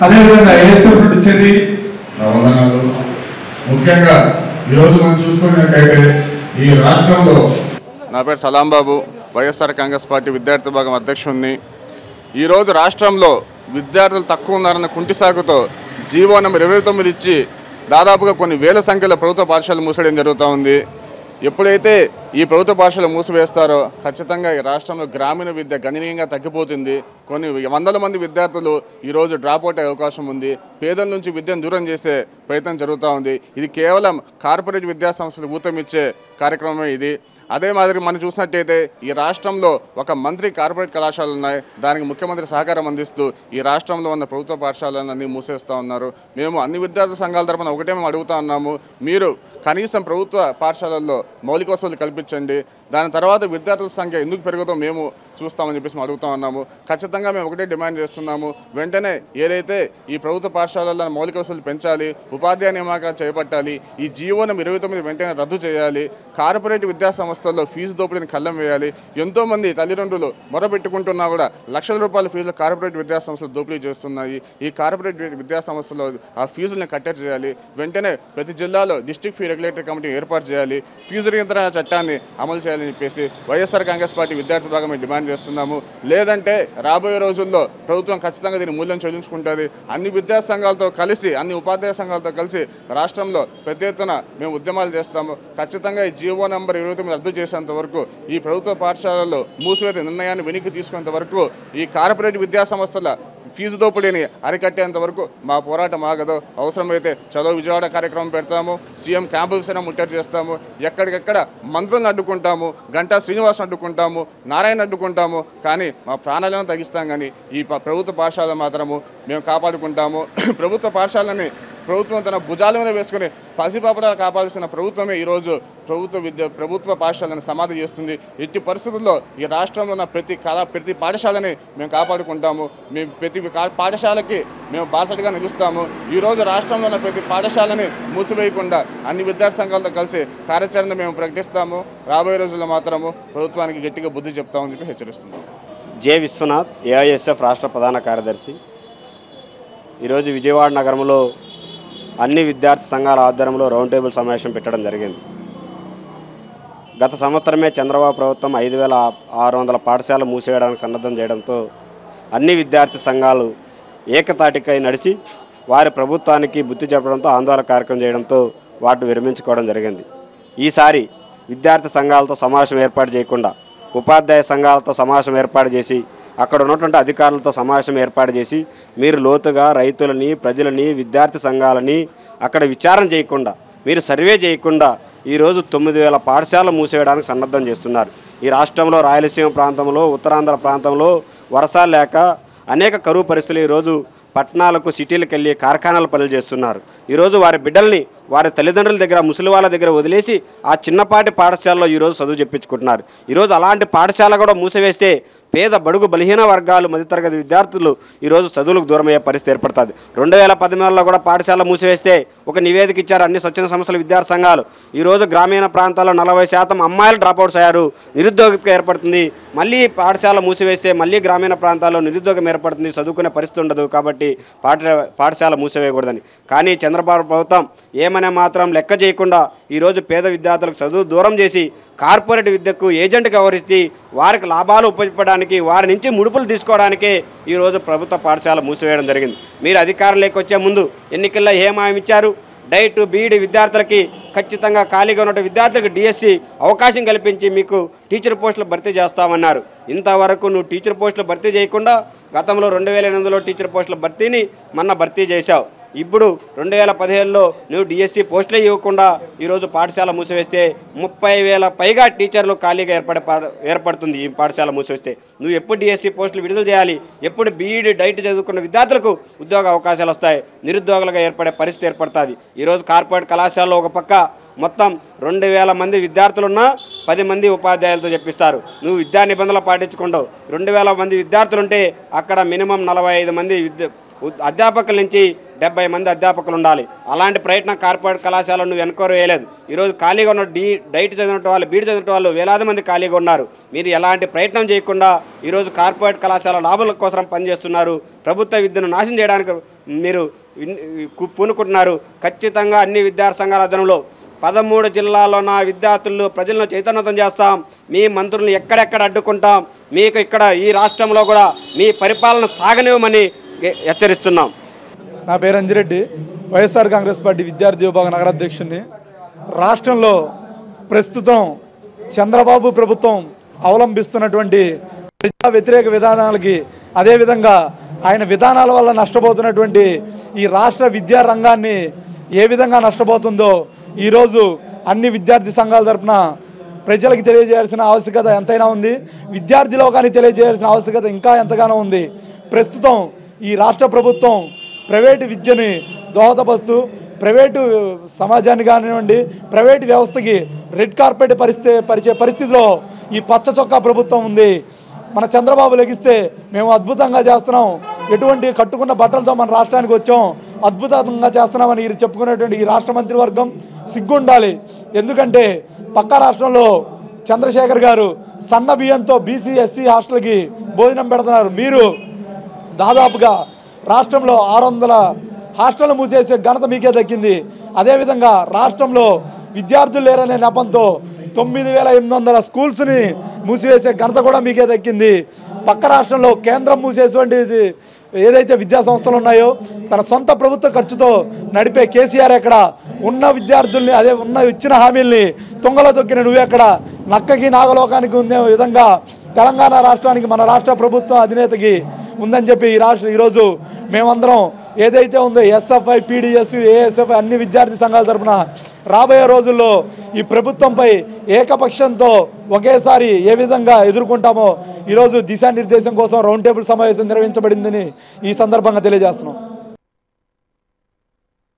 అదేవిధంగా ఏర్పడి చెర్రీ వందనాలు. ముఖ్యంగా ఈరోజు మనం చూసుకున్నట్టయితే ఈ రాష్ట్రంలో నా పేరు సలాం బాబు, వైఎస్ఆర్ కాంగ్రెస్ పార్టీ విద్యార్థి విభాగం అధ్యక్షుడిని. ఈరోజు రాష్ట్రంలో విద్యార్థులు తక్కువ ఉన్నారన్న కుంటి సాకుతో జీవో నెంబర్ 29 ఇచ్చి దాదాపుగా కొన్ని వేల సంఖ్యలో ప్రభుత్వ పాఠశాలలు మూసేయడం జరుగుతూ ఉంది. ఎప్పుడైతే ఈ ప్రభుత్వ పాఠశాలలు మూసివేస్తారో ఖచ్చితంగా ఈ రాష్ట్రంలో గ్రామీణ విద్య గణనీయంగా తగ్గిపోతుంది. కొన్ని వందల మంది విద్యార్థులు ఈరోజు డ్రాప్ అవుట్ అయ్యే అవకాశం ఉంది. పేదల నుంచి విద్యను దూరం చేసే ప్రయత్నం జరుగుతూ ఉంది. ఇది కేవలం కార్పొరేట్ విద్యా సంస్థలు ఊతమిచ్చే కార్యక్రమమే ఇది. అదే మాదిరి మనం చూసినట్టయితే ఈ రాష్ట్రంలో ఒక మంత్రి కార్పొరేట్ కళాశాలలు ఉన్నాయి. దానికి ముఖ్యమంత్రి సహకారం అందిస్తూ ఈ రాష్ట్రంలో ఉన్న ప్రభుత్వ పాఠశాలలన్నీ మూసేస్తూ ఉన్నారు. మేము అన్ని విద్యార్థి సంఘాల తరఫున ఒకటే మేము అడుగుతా ఉన్నాము, మీరు కనీసం ప్రభుత్వ పాఠశాలల్లో మౌలిక వసతులు కల్పించండి. దాని తర్వాత విద్యార్థుల సంఖ్య ఎందుకు పెరుగుతో మేము చూస్తామని చెప్పేసి మేము అడుగుతా ఉన్నాము. ఖచ్చితంగా మేము ఒకటే డిమాండ్ చేస్తున్నాము, వెంటనే ఏదైతే ఈ ప్రభుత్వ పాఠశాలల్లో మౌలిక వసతులు పెంచాలి, ఉపాధ్యాయ నియామకాలు చేపట్టాలి, ఈ జీవో నెంబర్ 29 వెంటనే రద్దు చేయాలి, కార్పొరేట్ విద్యా సంస్థల్లో ఫీజు దోపిడీని కళ్ళం వేయాలి. ఎంతోమంది తల్లిదండ్రులు మొరపెట్టుకుంటున్నా కూడా లక్షల రూపాయల ఫీజులు కార్పొరేట్ విద్యా సంస్థలు దోపిడీ చేస్తున్నాయి. ఈ కార్పొరేట్ విద్యా సంస్థల్లో ఆ ఫీజులను కట్టడి చేయాలి. వెంటనే ప్రతి జిల్లాలో డిస్ట్రిక్ట్ ఫీ రెగ్యులేటరీ కమిటీ ఏర్పాటు చేయాలి. ఫీజు నియంత్రణ చట్టాన్ని అమలు చేయాలని చెప్పేసి వైఎస్ఆర్ కాంగ్రెస్ పార్టీ విద్యార్థి విభాగం మేము డిమాండ్ చేస్తున్నాము. లేదంటే రాబోయే రోజుల్లో ప్రభుత్వం ఖచ్చితంగా దీని మూల్యం చెల్లించుకుంటుంది. అన్ని విద్యా సంఘాలతో కలిసి, అన్ని ఉపాధ్యాయ సంఘాలతో కలిసి రాష్ట్రంలో పెద్ద ఎత్తున మేము ఉద్యమాలు చేస్తాము. ఖచ్చితంగా ఈ జీవో నెంబర్ 29 రద్దు చేసేంత వరకు, ఈ ప్రభుత్వ పాఠశాలల్లో మూసివేత నిర్ణయాన్ని వెనక్కి తీసుకునేంత వరకు, ఈ కార్పొరేట్ విద్యా సంస్థల ఫీజు దోపిడీని అరికట్టేంత వరకు మా పోరాటం ఆగదు. అవసరమైతే చలో విజయవాడ కార్యక్రమం పెడతాము, సీఎం క్యాంపస్ ముట్టడి చేస్తాము, ఎక్కడికెక్కడ మంత్రులను అడ్డుకుంటాము, గంటా శ్రీనివాస్ అడ్డుకుంటాము, నారాయణ అడ్డుకుంటాము, కానీ మా ప్రాణాలను తగ్గిస్తాం. కానీ ఈ ప్రభుత్వ పాఠశాల మాత్రము మేము కాపాడుకుంటాము. ప్రభుత్వ పాఠశాలని ప్రభుత్వం తన భుజాల మీద వేసుకుని పసిపాపలా కాపాల్సిన ప్రభుత్వమే ఈరోజు ప్రభుత్వ పాఠశాలను సమాధి చేస్తుంది. ఎట్టి పరిస్థితుల్లో ఈ రాష్ట్రంలో ఉన్న ప్రతి పాఠశాలని మేము కాపాడుకుంటాము. మేము ప్రతి పాఠశాలకి మేము బాసటగా నిలుస్తాము. ఈరోజు రాష్ట్రంలో ఉన్న ప్రతి పాఠశాలని మూసివేయకుండా అన్ని విద్యార్థి సంఘాలతో కలిసి కార్యాచరణ మేము ప్రకటిస్తాము. రాబోయే రోజుల్లో మాత్రము ప్రభుత్వానికి గట్టిగా బుద్ధి చెప్తామని చెప్పి హెచ్చరిస్తున్నాము. జె విశ్వనాథ్, ఏఐఎస్ఎఫ్ రాష్ట్ర ప్రధాన కార్యదర్శి. ఈరోజు విజయవాడ నగరంలో అన్ని విద్యార్థి సంఘాల ఆధ్వర్యంలో రౌండ్ టేబుల్ సమావేశం పెట్టడం జరిగింది. గత సంవత్సరమే చంద్రబాబు ప్రభుత్వం 5,600 పాఠశాలలు మూసివేయడానికి సన్నద్ధం చేయడంతో అన్ని విద్యార్థి సంఘాలు ఏకతాటికై నడిచి వారి ప్రభుత్వానికి బుద్ధి చెప్పడంతో ఆందోళన కార్యక్రమం చేయడంతో వాటిని విరమించుకోవడం జరిగింది. ఈసారి విద్యార్థి సంఘాలతో సమావేశం ఏర్పాటు చేయకుండా ఉపాధ్యాయ సంఘాలతో సమావేశం ఏర్పాటు చేసి అక్కడ ఉన్నటువంటి అధికారులతో సమావేశం ఏర్పాటు చేసి మీరు లోతుగా రైతులని, ప్రజలని, విద్యార్థి సంఘాలని అక్కడ విచారణ చేయకుండా, మీరు సర్వే చేయకుండా ఈరోజు 9,000 పాఠశాలలు మూసేయడానికి సన్నద్ధం చేస్తున్నారు. ఈ రాష్ట్రంలో రాయలసీమ ప్రాంతంలో, ఉత్తరాంధ్ర ప్రాంతంలో వర్షాలు లేక అనేక కరువు పరిస్థితులు ఈరోజు పట్టణాలకు, సిటీలకు వెళ్ళి కార్ఖానాలు పనులు చేస్తున్నారు. ఈరోజు వారి బిడ్డల్ని వారి తల్లిదండ్రుల దగ్గర, ముసలి వాళ్ళ దగ్గర వదిలేసి ఆ చిన్నపాటి పాఠశాలలో ఈరోజు చదువు చెప్పించుకుంటున్నారు. ఈరోజు అలాంటి పాఠశాల కూడా మూసివేస్తే పేద బడుగు బలహీన వర్గాలు, మధ్యతరగతి విద్యార్థులు ఈరోజు చదువులకు దూరమయ్యే పరిస్థితి ఏర్పడుతుంది. 2013లో కూడా పాఠశాల మూసివేస్తే ఒక నివేదిక ఇచ్చారు అన్ని స్వచ్ఛంద సంస్థల విద్యార్థి సంఘాలు. ఈరోజు గ్రామీణ ప్రాంతాల్లో 40% అమ్మాయిలు డ్రాప్అవుట్స్ అయ్యారు, నిరుద్యోగం ఏర్పడుతుంది. మళ్ళీ పాఠశాల మూసివేస్తే మళ్ళీ గ్రామీణ ప్రాంతాల్లో నిరుద్యోగం ఏర్పడుతుంది, చదువుకునే పరిస్థితి ఉండదు. కాబట్టి పాఠశాల మూసివేయకూడదని. కానీ చంద్రబాబు ప్రభుత్వం ఏమనే మాత్రం లెక్క చేయకుండా ఈరోజు పేద విద్యార్థులకు చదువు దూరం చేసి కార్పొరేట్ విద్యకు ఏజెంట్గా వ్యవహరించి వారికి లాభాలు ఉపయోగపడడానికి, వారి నుంచి ముడుపులు తీసుకోవడానికే ఈరోజు ప్రభుత్వ పాఠశాల మూసివేయడం జరిగింది. మీరు అధికారంలోకి వచ్చే ముందు ఎన్నికల్లో ఏం హామీ ఇచ్చారు? డైట్ బీఈడి విద్యార్థులకి ఖచ్చితంగా ఖాళీగా ఉన్న విద్యార్థులకు డిఎస్సి అవకాశం కల్పించి మీకు టీచర్ పోస్టులు భర్తీ చేస్తామన్నారు. ఇంతవరకు నువ్వు టీచర్ పోస్టులు భర్తీ చేయకుండా గతంలో 2008లో టీచర్ పోస్టుల భర్తీని మొన్న భర్తీ చేశావు. ఇప్పుడు 2017లో నువ్వు డిఎస్సి పోస్టులే ఇవ్వకుండా ఈరోజు పాఠశాల మూసివేస్తే 30,000 పైగా టీచర్లు ఖాళీగా ఏర్పడుతుంది. ఈ పాఠశాల మూసివేస్తే నువ్వు ఎప్పుడు డిఎస్సి పోస్టులు విడుదల చేయాలి? ఎప్పుడు బీఈడి డైట్ చదువుకున్న విద్యార్థులకు ఉద్యోగ అవకాశాలు వస్తాయి? నిరుద్యోగులుగా ఏర్పడే పరిస్థితి ఏర్పడుతుంది. ఈరోజు కార్పొరేట్ కళాశాలలో ఒక పక్క మొత్తం 2,000 మంది విద్యార్థులున్నా 10 మంది ఉపాధ్యాయులతో చెప్పిస్తారు. నువ్వు విద్యా నిబంధనలు పాటించకుండా 2,000 మంది విద్యార్థులుంటే అక్కడ మినిమం 45 మంది అధ్యాపకుల నుంచి 70 మంది అధ్యాపకులు ఉండాలి. అలాంటి ప్రయత్నం కార్పొరేట్ కళాశాలలో నువ్వు ఎన్క్వైరీ వేయలేదు. ఈరోజు ఖాళీగా ఉన్న డైట్ చదివిన వాళ్ళు, బీడ్ చదివిన వాళ్ళు వేలాది మంది ఖాళీగా ఉన్నారు. మీరు ఎలాంటి ప్రయత్నం చేయకుండా ఈరోజు కార్పొరేట్ కళాశాల లాభాల కోసం పనిచేస్తున్నారు. ప్రభుత్వ విద్యను నాశనం చేయడానికి మీరు పూనుకుంటున్నారు. ఖచ్చితంగా అన్ని విద్యార్థి సంఘాల ఆధ్వర్యంలో 13 జిల్లాల్లో నా విద్యార్థులు ప్రజలను చైతన్యవంతం చేస్తాం. మీ మంత్రులను ఎక్కడెక్కడ అడ్డుకుంటాం. మీకు ఇక్కడ ఈ రాష్ట్రంలో కూడా మీ పరిపాలన సాగనివ్వమని హెచ్చరిస్తున్నాం. నా పేరు అంజిరెడ్డి, వైఎస్ఆర్ కాంగ్రెస్ పార్టీ విద్యార్థి విభాగ నగరాధ్యక్షుడిని. రాష్ట్రంలో ప్రస్తుతం చంద్రబాబు ప్రభుత్వం అవలంబిస్తున్నటువంటి ప్రజా వ్యతిరేక విధానాలకి, అదేవిధంగా ఆయన విధానాల వల్ల నష్టపోతున్నటువంటి ఈ రాష్ట్ర విద్యా రంగాన్ని ఏ విధంగా నష్టపోతుందో ఈరోజు అన్ని విద్యార్థి సంఘాల తరఫున ప్రజలకు తెలియజేయాల్సిన ఆవశ్యకత ఎంతైనా ఉంది. విద్యార్థి లోకానికి తెలియజేయాల్సిన ఆవశ్యకత ఇంకా ఎంతగానో ఉంది. ప్రస్తుతం ఈ రాష్ట్ర ప్రభుత్వం ప్రైవేటు విద్యని దోహదపరుస్తూ, ప్రైవేటు సమాజాన్ని కానివ్వండి, ప్రైవేటు వ్యవస్థకి రెడ్ కార్పెట్ పరిచే పరిస్థితిలో ఈ పచ్చ చొక్కా ప్రభుత్వం ఉంది. మన చంద్రబాబు లెగిస్తే మేము అద్భుతంగా చేస్తున్నాం, ఎటువంటి కట్టుకున్న బట్టలతో మన రాష్ట్రానికి వచ్చాం, అద్భుతంగా చేస్తున్నామని చెప్పుకునేటువంటి ఈ రాష్ట్ర మంత్రివర్గం సిగ్గుండాలి. ఎందుకంటే పక్క రాష్ట్రంలో చంద్రశేఖర్ గారు సన్న బియ్యంతో బీసీ ఎస్సీ హాస్టల్కి భోజనం పెడుతున్నారు. మీరు దాదాపుగా రాష్ట్రంలో 600 హాస్టళ్లు మూసేసే ఘనత మీకే దక్కింది. అదేవిధంగా రాష్ట్రంలో విద్యార్థులు లేరనే నెపంతో 9800 స్కూల్స్ని మూసివేసే ఘనత కూడా మీకే దక్కింది. పక్క రాష్ట్రంలో కేంద్రం మూసేటువంటిది ఏదైతే విద్యా సంస్థలు ఉన్నాయో తన సొంత ప్రభుత్వ ఖర్చుతో నడిపే కేసీఆర్ ఎక్కడ, ఉన్న విద్యార్థుల్ని అదే ఇచ్చిన హామీల్ని తుంగలో తొక్కిన నువ్వెక్కడ, నక్కకి నాగలోకానికి ఉండే విధంగా తెలంగాణ రాష్ట్రానికి మన రాష్ట్ర ప్రభుత్వం అధినేతకి ఉందని చెప్పి ఈరోజు మేమందరం ఏదైతే ఉందో ఎస్ఎఫ్ఐ, పీడిఎస్, ఏఎస్ఎఫ్ఐ అన్ని విద్యార్థి సంఘాల తరఫున రాబోయే రోజుల్లో ఈ ప్రభుత్వంపై ఏకపక్షంతో ఒకేసారి ఏ విధంగా ఎదుర్కొంటామో ఈరోజు దిశానిర్దేశం కోసం రౌండ్ టేబుల్ సమావేశం నిర్వహించబడిందని ఈ సందర్భంగా తెలియజేస్తున్నాం.